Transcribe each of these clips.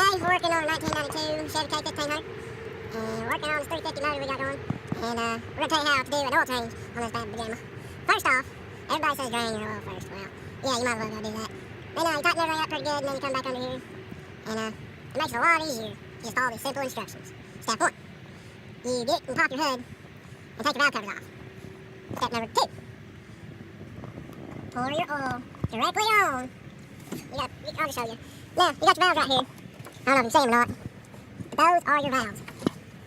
Today we're working on a 1992 Chevy K1500 and working on this 350 motor we got going. And we're going to tell you how to do an oil change on this bad pajama. First off, everybody says drain your oil first. Well, yeah, you might as well go do that. Then you tighten everything up pretty good and then you come back under here. And it makes it a lot easier. Just follow these simple instructions. Step 1. You get and pop your hood and take your valve covers off. Step number 2. Pour your oil directly on. I'll just show you. Now, you got your valves right here. I don't know if you can see them or not. But those are your valves.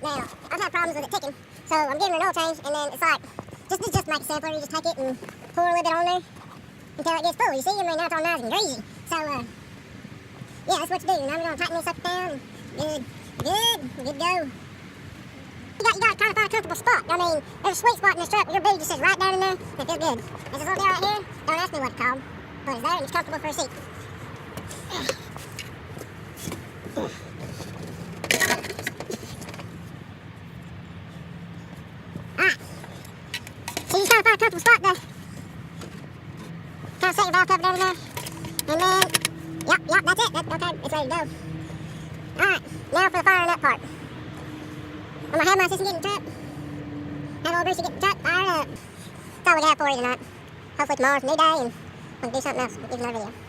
Now, I've had problems with it ticking, so I'm giving it an oil change, and then it's like, just to make it simpler, you just take it and pour a little bit on there until it gets full. You see, I mean, now it's all nice and greasy. So, yeah, that's what you do. Now we're going to tighten this up down. Good to go. You got to try to find a comfortable spot. I mean, there's a sweet spot in this truck. Your booty just sits right down in there. It feels good. There's this little deal right here. Don't ask me what it's called, but it's there and it's comfortable for a seat. Alright. So you just gotta find a comfortable spot to kind of set your valve cover down in there. And then, yep, that's it. Okay, it's ready to go. Alright, now for the firing up part. I'm gonna have my assistant get in the truck. Have old Brucey get in the truck, fire it up. That's all we got for you tonight. Hopefully tomorrow's a new day and we'll do something else. We'll give another video.